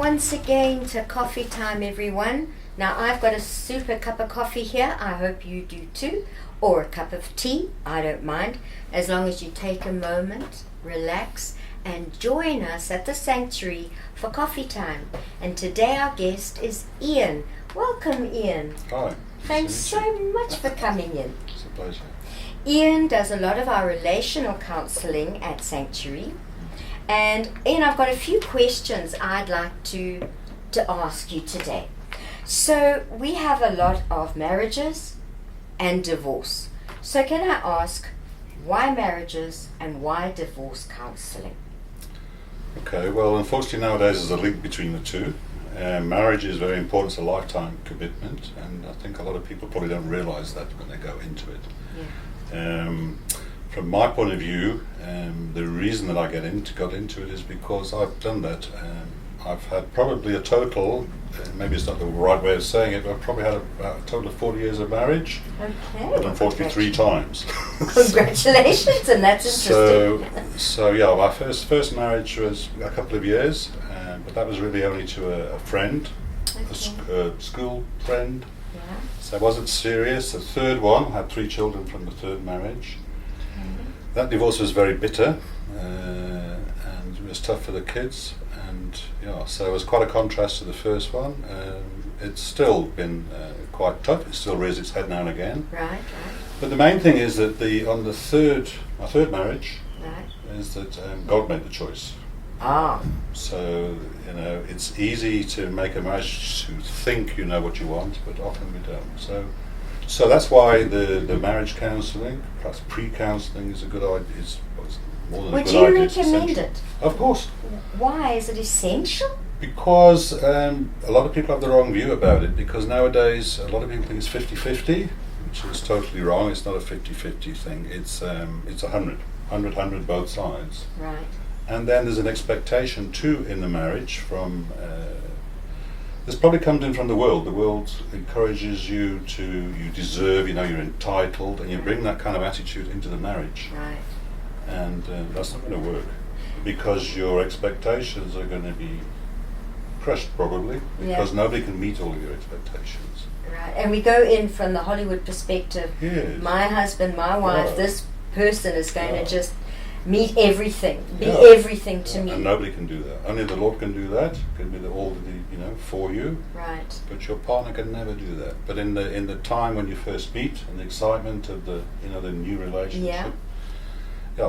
once again to coffee time, everyone. Now I've got a super cup of coffee here. I hope you do too. Or a cup of tea. I don't mind. As long as you take a moment, relax, and join us at the sanctuary for coffee time. And today our guest is Ian. Welcome, Ian. Hi. Thanks so much for coming in. It's a pleasure. Ian does a lot of our relational counselling at Sanctuary. And Ian, I've got a few questions I'd like to ask you today. So we have a lot of marriages and divorce. So can I ask, why marriages and why divorce counselling? Okay, well, unfortunately nowadays there's a link between the two. Marriage is very important, it's a lifetime commitment, and I think a lot of people probably don't realise that when they go into it. Yeah. From my point of view, the reason that I got into it is because I've done that. I've had probably a total, maybe it's not the right way of saying it, but I've probably had about a total of 40 years of marriage. Okay. But unfortunately 3 times. Congratulations, and that's interesting. So yeah, my first marriage was a couple of years, but that was really only to a friend, a school friend. Yeah. So it wasn't serious. The third one, I had 3 children from the third marriage. That divorce was very bitter, and it was tough for the kids, and yeah, so it was quite a contrast to the first one. It's still been quite tough. It still rears its head now and again. Right. But the main thing is that my third marriage, Right. is that God made the choice. Ah. So it's easy to make a marriage to think you know what you want, but often we don't. So that's why the marriage counselling, perhaps pre-counselling, is a good idea. It's more than a Would good you idea. It's recommend essential. it? Of course. Why? Is it essential? Because a lot of people have the wrong view about it, because nowadays a lot of people think it's 50-50, which is totally wrong. It's not a 50-50 thing. It's 100 both sides. Right. And then there's an expectation too in the marriage from this probably comes in from the world. The world encourages you deserve, you're entitled, and you bring that kind of attitude into the marriage. Right. And that's not going to work, because your expectations are going to be crushed probably, because nobody can meet all of your expectations. Right. And we go in from the Hollywood perspective. Yes. My husband, my wife, this person is going to just meet everything, be Yeah. everything to me. And nobody can do that. Only the Lord can do that. Can be for you. Right. But your partner can never do that. But in the time when you first meet and the excitement of the new relationship,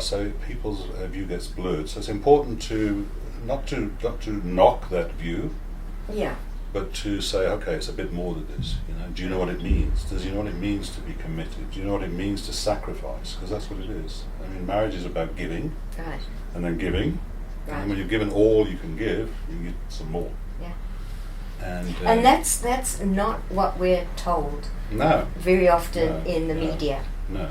so people's view gets blurred. So it's important to not to knock that view. Yeah. But to say, okay, it's a bit more than this. Do you know what it means? Does you know what it means to be committed? Do you know what it means to sacrifice? Because that's what it is. I mean, marriage is about giving, Right. and then giving, Right. and when you've given all you can give, you get some more. Yeah. And that's not what we're told no, very often No, in the no. media. no,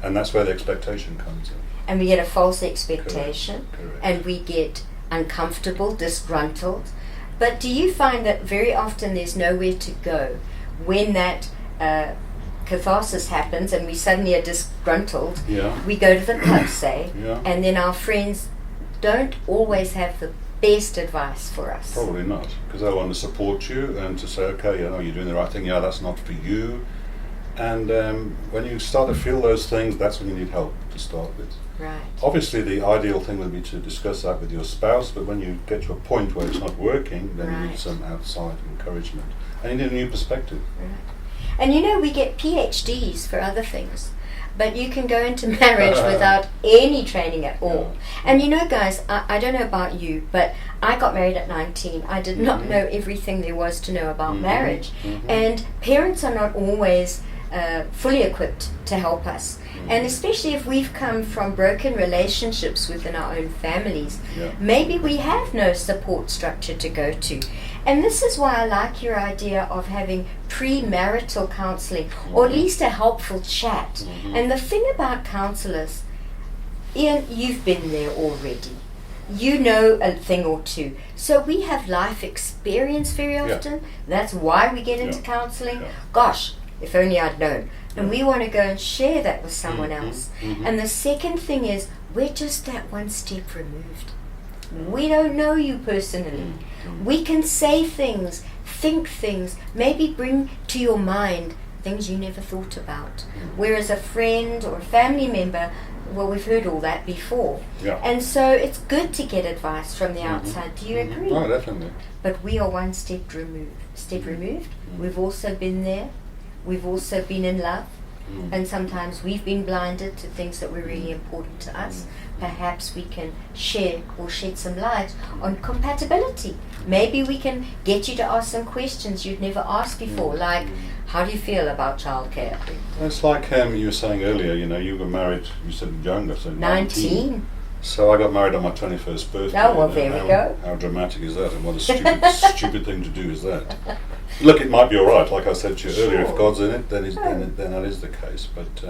and that's where the expectation comes in. And we get a false expectation. Correct. And we get uncomfortable, disgruntled. But do you find that very often there's nowhere to go when that catharsis happens and we suddenly are disgruntled? Yeah. We go to the pub, say, Yeah. and then our friends don't always have the best advice for us. Probably not, because they want to support you and to say, okay, you're doing the right thing. Yeah, that's not for you. And when you start to feel those things, that's when you need help to start with. Right. Obviously, the ideal thing would be to discuss that with your spouse, but when you get to a point where it's not working, then you Right. need some outside encouragement. And you need a new perspective. Right. And we get PhDs for other things, but you can go into marriage without any training at all. Yeah. And guys, I don't know about you, but I got married at 19. I did not know everything there was to know about marriage. And parents are not always fully equipped to help us. And especially if we've come from broken relationships within our own families, maybe we have no support structure to go to. And this is why I like your idea of having premarital counselling, or at least a helpful chat. And the thing about counsellors, Ian, you've been there already. You know a thing or two. So we have life experience very often. That's why we get into counselling. Gosh, if only I'd known. And we want to go and share that with someone else. And the second thing is, we're just that one step removed. We don't know you personally. We can say things, think things, maybe bring to your mind things you never thought about. Whereas a friend or a family member, well, we've heard all that before. Yeah. And so it's good to get advice from the outside. Do you agree? Oh, definitely. But we are one step removed. We've also been there. We've also been in love. And sometimes we've been blinded to things that were really important to us. Perhaps we can share or shed some light on compatibility. Maybe we can get you to ask some questions you'd never asked before, like, how do you feel about childcare? It's like you were saying earlier, you were married, you said younger, so 19. So I got married on my 21st birthday. Oh, well, there we go. How dramatic is that? And what a stupid thing to do is that? Look, it might be all right, like I said to you earlier. If God's in it, then that is the case. But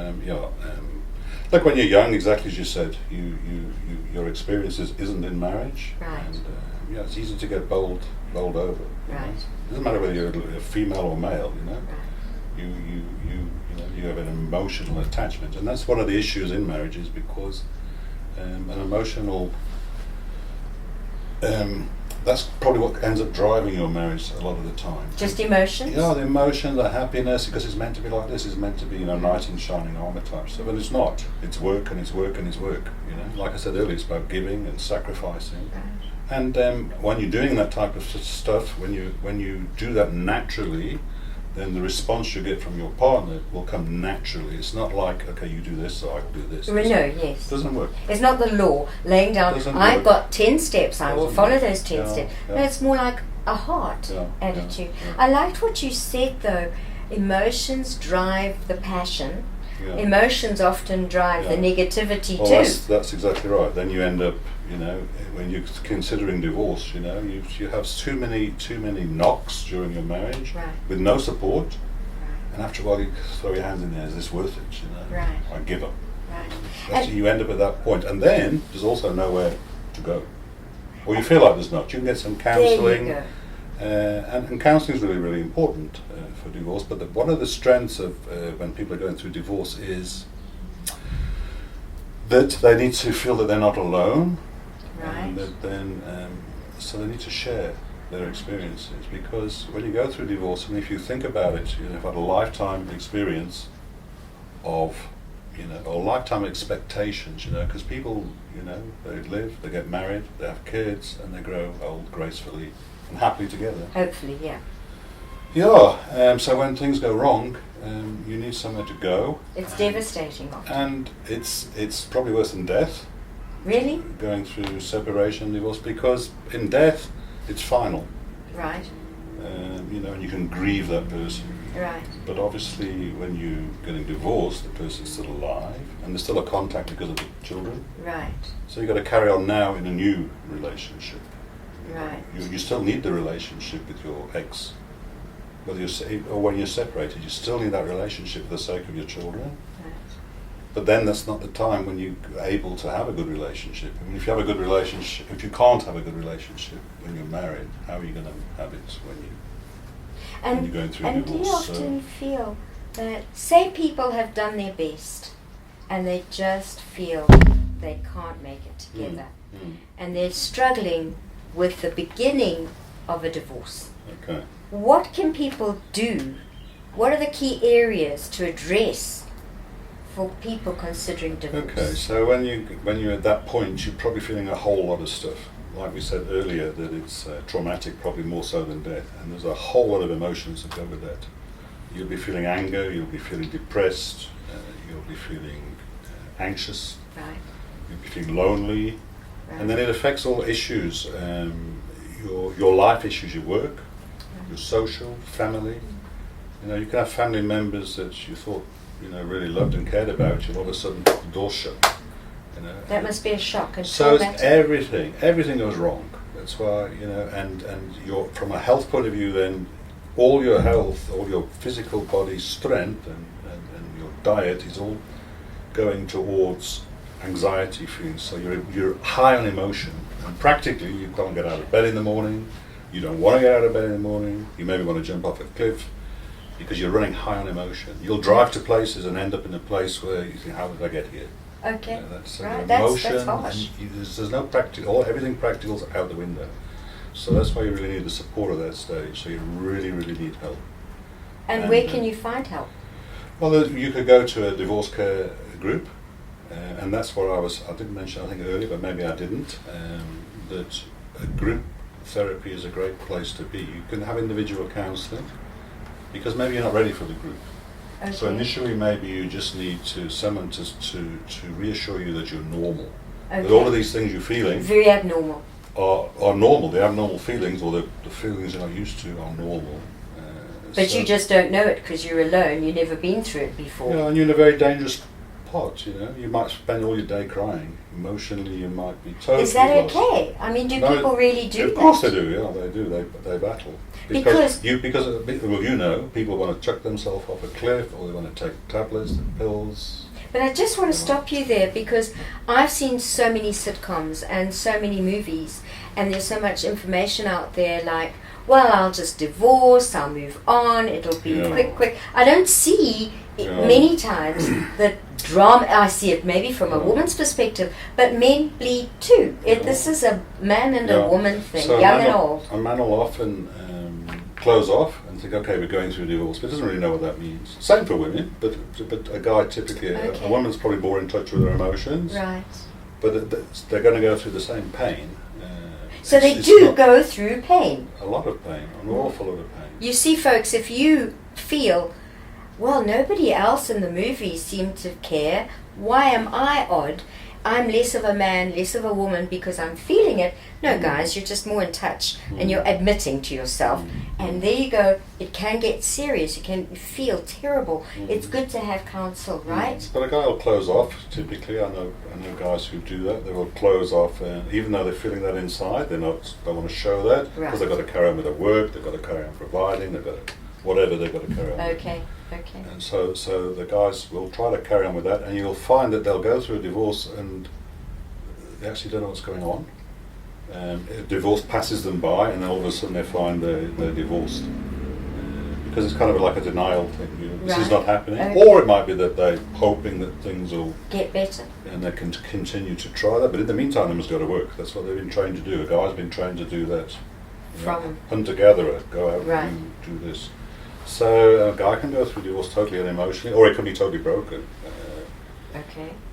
look, when you're young, exactly as you said, your experiences isn't in marriage, right? And it's easy to get bowled over. Right. It doesn't matter whether you're a female or male. Right. You have an emotional attachment, and that's one of the issues in marriages, because an emotional that's probably what ends up driving your marriage a lot of the time. Just emotions? Yeah, the emotion, the happiness, because it's meant to be like this. It's meant to be, knight in shining armour type stuff, but it's not. It's work and it's work and it's work. Like I said earlier, it's about giving and sacrificing. Right. And when you're doing that type of stuff, when you do that naturally, then the response you get from your partner will come naturally. It's not like, okay, you do this, so I will do this. No, yes. It doesn't work. It's not the law laying down, I've got 10 steps, I will follow those 10 steps. Yeah. No, it's more like a heart attitude. Yeah. I liked what you said though. Emotions drive the passion. Yeah. Emotions often drive the negativity well, too. That's exactly right. Then you end up, when you're considering divorce, you have too many knocks during your marriage, right, with no support, right, and after a while you throw your hands in there. Is this worth it? Right. I give up. Right. You end up at that point, and then there's also nowhere to go, or you feel like there's not. You can get some counselling. There you go. And counselling is really, really important for divorce. But one of the strengths of when people are going through divorce is that they need to feel that they're not alone, Right. and that then so they need to share their experiences. Because when you go through divorce, if you think about it, you've had a lifetime experience of, or lifetime expectations. Because people, they live, they get married, they have kids, and they grow old gracefully and happily together. Hopefully, yeah. Yeah, so when things go wrong, you need somewhere to go. It's devastating often. And it's probably worse than death. Really? Going through separation, divorce, because in death, it's final. Right. And you can grieve that person. Right. But obviously, when you're getting divorced, the person's still alive, and there's still a contact because of the children. Right. So you've got to carry on now in a new relationship. Right. You still need the relationship with your ex, whether or when you're separated. You still need that relationship for the sake of your children. Right. But then that's not the time when you're able to have a good relationship. If you have a good relationship, if you can't have a good relationship when you're married, how are you going to have it when you're going through and divorce? Do you often feel that, say people have done their best and they just feel they can't make it together, and they're struggling with the beginning of a divorce. Okay. What can people do? What are the key areas to address for people considering divorce? Okay, so when you're at that point, you're probably feeling a whole lot of stuff. Like we said earlier, that it's traumatic, probably more so than death, and there's a whole lot of emotions that go with that. You'll be feeling anger, you'll be feeling depressed, you'll be feeling anxious, Right. you'll be feeling lonely, Right. and then it affects all issues, your life issues, your work, your social, family. You can have family members that you thought really loved and cared about, and all of a sudden the door's shut. That must be a shock. And so traumatic. everything goes wrong. That's why and you're, from a health point of view, then all your health, all your physical body strength and your diet is all going towards anxiety feelings. So you're high on emotion, and practically you can't get out of bed in the morning. You don't want to get out of bed in the morning. You maybe want to jump off a cliff because you're running high on emotion. You'll drive to places and end up in a place where you think, how did I get here? Okay. That's right. emotion. That's harsh. There's no practical. Everything practical's out the window. So that's why you really need the support at that stage. So you really, really need help. And where can you find help? Well, you could go to a divorce care group, and that's where I didn't mention, I think earlier, but maybe I didn't, that a group therapy is a great place to be. You can have individual counselling, because maybe you're not ready for the group. Okay. So initially maybe you just need someone to reassure you that you're normal. Okay. That all of these things you're feeling Very abnormal. are normal. The abnormal feelings, or the feelings you're not used to, are normal. But you just don't know it because you're alone. You've never been through it before. Yeah, and you're in a very dangerous pot, you know. You might spend all your day crying. Emotionally, you might be totally Is that lost. okay? I mean, do people really do that? Of course they do, yeah, they do. They battle. Because well, you know, people want to chuck themselves off a cliff, or they want to take tablets and pills. But I just want to stop you there, because I've seen so many sitcoms and so many movies, and there's so much information out there like, well, I'll just divorce, I'll move on, it'll be quick. I don't see many times the drama. I see it maybe from a woman's perspective, but men bleed too. This is a man and a woman thing, so young and old. A man will often close off and think, okay, we're going through a divorce, but doesn't really know what that means. Same for women, but a guy typically, a woman's probably more in touch with her emotions. Right. But they're going to go through the same pain. So they do go through pain. A lot of pain, an awful lot of pain. You see, folks, if you feel, well, nobody else in the movie seemed to care, why am I odd? I'm less of a man, less of a woman because I'm feeling it. No, guys, you're just more in touch and you're admitting to yourself. And there you go. It can get serious. You can feel terrible. It's good to have counsel, right? But a guy will close off, typically. I know guys who do that. They will close off, even though they're feeling that inside. They don't want to show that because they've got to carry on with their work, they've got to carry on providing, they've got to, whatever they've got to carry on with. Okay. And so the guys will try to carry on with that, and you'll find that they'll go through a divorce and they actually don't know what's going on. A divorce passes them by, and then all of a sudden they find they're divorced. Because it's kind of like a denial thing. You know, this is not happening. Okay. Or it might be that they're hoping that things will get better. And they can continue to try that. But in the meantime, they must go to work. That's what they've been trained to do. A guy's been trained to do that. Hunter-gatherer, go out and do this. So a guy can go through divorce totally unemotionally, or it can be totally broken.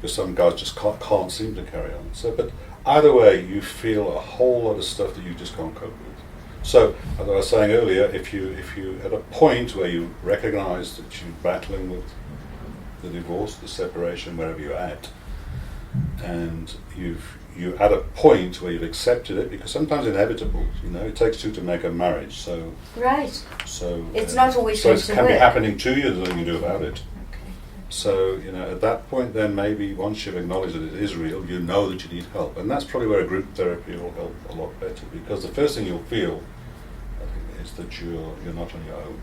Because some guys just can't seem to carry on. So, but either way, you feel a whole lot of stuff that you just can't cope with. So, as I was saying earlier, if you at a point where you recognise that you're battling with the divorce, the separation, wherever you're at, and you're at a point where you've accepted it, because sometimes it's inevitable. You know, it takes two to make a marriage. So So it's not always so going it to can work. be happening to you. There's nothing you can do about it. So, you know, at that point then maybe once you've acknowledged that it is real, you know that you need help. And that's probably where a group therapy will help a lot better, because the first thing you'll feel, I think, is that you're not on your own.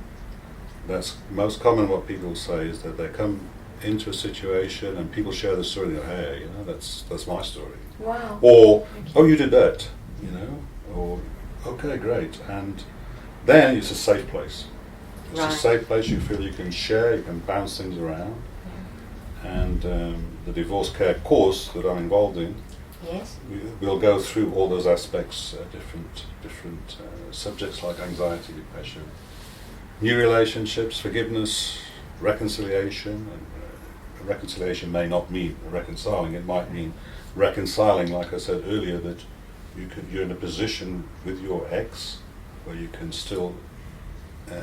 That's most common. What people say is that they come into a situation and people share the story, and they go, hey, you know, that's my story. Wow. Or, oh, you did that, you know, or, okay, great. And then it's a safe place. It's a safe place you feel you can share, you can bounce things around. And the divorce care course that I'm involved in, we'll go through all those aspects, different subjects like anxiety, depression, new relationships, forgiveness, reconciliation. And reconciliation may not mean reconciling; it might mean reconciling, like I said earlier, that you're in a position with your ex where you can still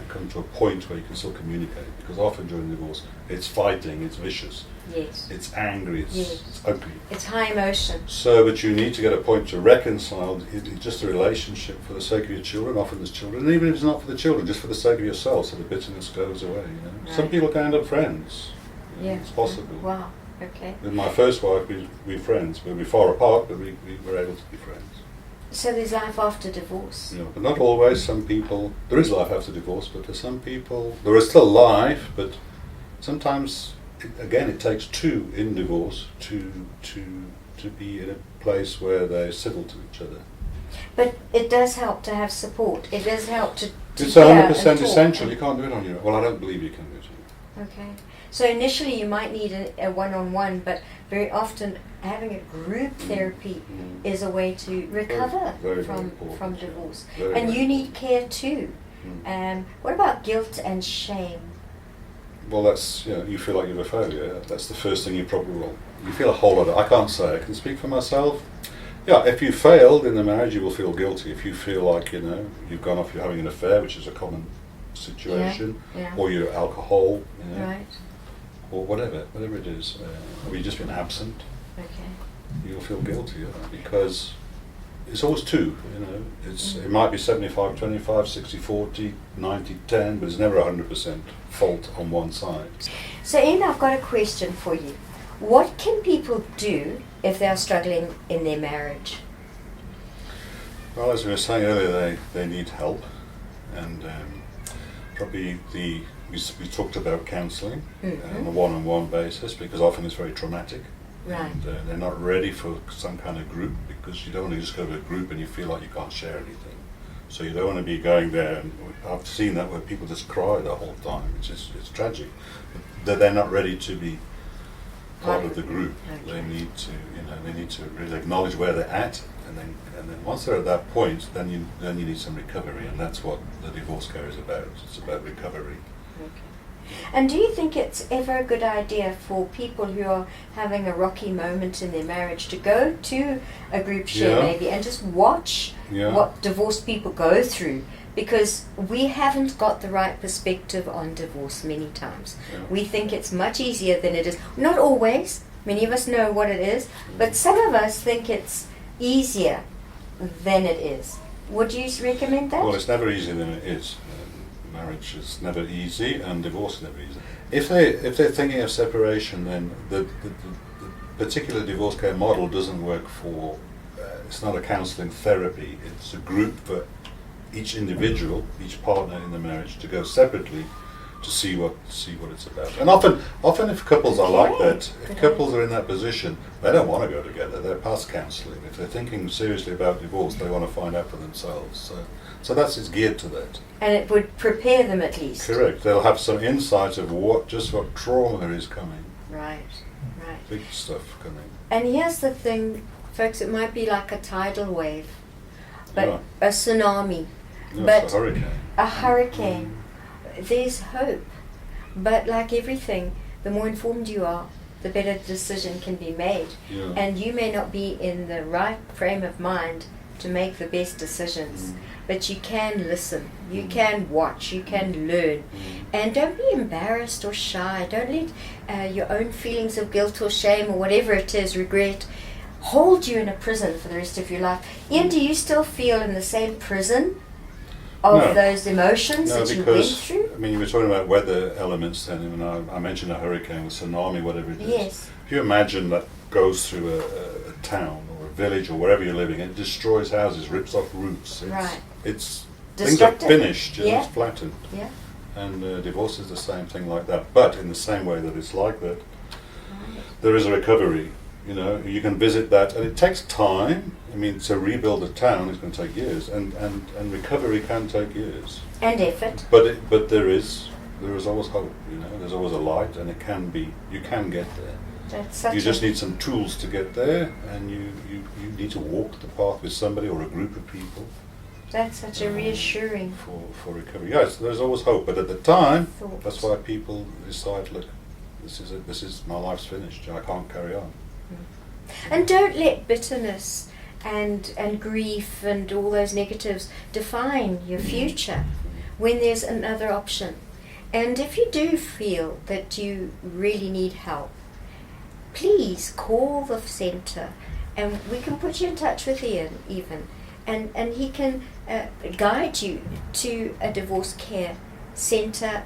come to a point where you can still communicate, because often during divorce it's fighting, it's vicious, it's angry, it's ugly, it's high emotion. So, but you need to get a point to reconcile. It's just a relationship for the sake of your children. Often there's children, and even if it's not for the children, just for the sake of yourself, so the bitterness goes away. You know, some people can end up friends. It's possible. Wow. Okay. With my first wife, we were friends. We were far apart, but we were able to be friends. So there's life after divorce? Yeah, but not always. Some people, there is life after divorce, but there's some people, there is still life, but sometimes, it takes two in divorce to be in a place where they're civil to each other. But it does help to have support. It does help to it's 100% essential. You can't do it on your own. Well, I don't believe you can do it on your own. Okay. So initially you might need a one-on-one, but very often having a group therapy is a way to recover very from divorce. Very, and very you need care too. What about guilt and shame? Well, that's, you feel like you're a failure. That's the first thing you probably will. You feel a whole lot of, I can't say, I can speak for myself. Yeah, if you failed in the marriage, you will feel guilty. If you feel like, you've gone off, you're having an affair, which is a common situation, or you're alcohol, Right. or whatever it is, or you've just been absent, you'll feel guilty because it's always two, it might be 75-25, 60-40, 90-10, but it's never 100% fault on one side. So Ian, I've got a question for you. What can people do if they are struggling in their marriage? Well, as we were saying earlier, they need help, and probably we talked about counselling on a one-on-one basis, because often it's very traumatic. Right. And they're not ready for some kind of group, because you don't want to just go to a group and you feel like you can't share anything. So you don't want to be going there, and I've seen that where people just cry the whole time. It's tragic. They're not ready to be part of the group. Okay. They need to really acknowledge where they're at, and then once they're at that point, then you need some recovery, and that's what the divorce care is about. It's about recovery. Okay. And do you think it's ever a good idea for people who are having a rocky moment in their marriage to go to a group share maybe and just watch what divorced people go through? Because we haven't got the right perspective on divorce many times. Yeah. We think it's much easier than it is. Not always. Many of us know what it is, but some of us think it's easier than it is. Would you recommend that? Well, it's never easier than it is. Marriage is never easy, and divorce is never easy. If they're thinking of separation, then the particular divorce care model doesn't work for. It's not a counselling therapy. It's a group for each individual, each partner in the marriage, to go separately to see what it's about. And often if couples are like that, if couples are in that position, they don't want to go together. They're past counselling. If they're thinking seriously about divorce, they want to find out for themselves. So it's geared to that. And it would prepare them at least. Correct. They'll have some insight of what trauma is coming. Right. Big stuff coming. And here's the thing, folks, it might be like a tidal wave, but a tsunami. No, but it's a hurricane. A hurricane. There's hope. But like everything, the more informed you are, the better the decision can be made. Yeah. And you may not be in the right frame of mind to make the best decisions, but you can listen, you can watch, you can learn. And don't be embarrassed or shy. Don't let your own feelings of guilt or shame or whatever it is, regret, hold you in a prison for the rest of your life. Ian, do you still feel in the same prison of those emotions that you went through? I mean, you were talking about weather elements then, and I mentioned a hurricane, a tsunami, whatever it is. Yes. If you imagine that goes through a town or a village or wherever you're living, it destroys houses, rips off roofs. It's things are finished, it's flattened. Yeah. And divorce is the same thing like that. But in the same way that it's like that, there is a recovery. You can visit that, and it takes time. I mean, to rebuild a town is going to take years, and recovery can take years. And effort. But there is always hope. There's always a light, and you can get there. You just need some tools to get there, and you need to walk the path with somebody or a group of people. That's such a reassuring for recovery. Yes, there's always hope, but at the time, that's why people decide, look, this is it. This is my life's finished. I can't carry on. And don't let bitterness and grief and all those negatives define your future when there's another option. And if you do feel that you really need help, please call the centre, and we can put you in touch with Ian even, and he can guide you to a divorce care centre,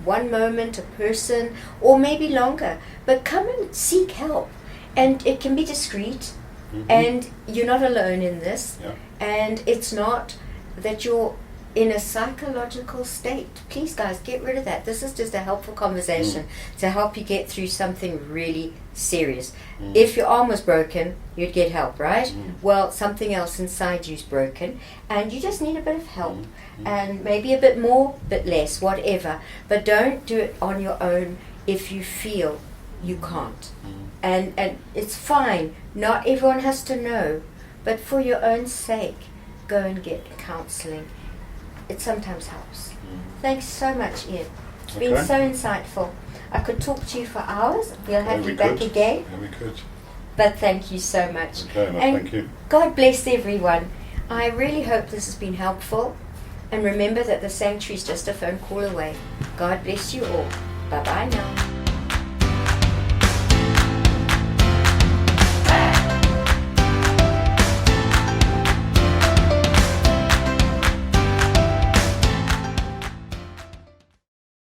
one moment, a person, or maybe longer. But come and seek help, and it can be discreet, and you're not alone in this, and it's not that you're in a psychological state. Please, guys, get rid of that. This is just a helpful conversation to help you get through something really serious. If your arm was broken, you'd get help, right? Well, something else inside you's broken, and you just need a bit of help, and maybe a bit more, bit less, whatever. But don't do it on your own if you feel you can't. And it's fine. Not everyone has to know, but for your own sake, go and get counselling. It sometimes helps. Thanks so much, Ian. It's been so insightful. I could talk to you for hours. We'll have you back again. Yeah, we could. But thank you so much. Okay, well, and thank you. God bless everyone. I really hope this has been helpful. And remember that the sanctuary is just a phone call away. God bless you all. Bye-bye now.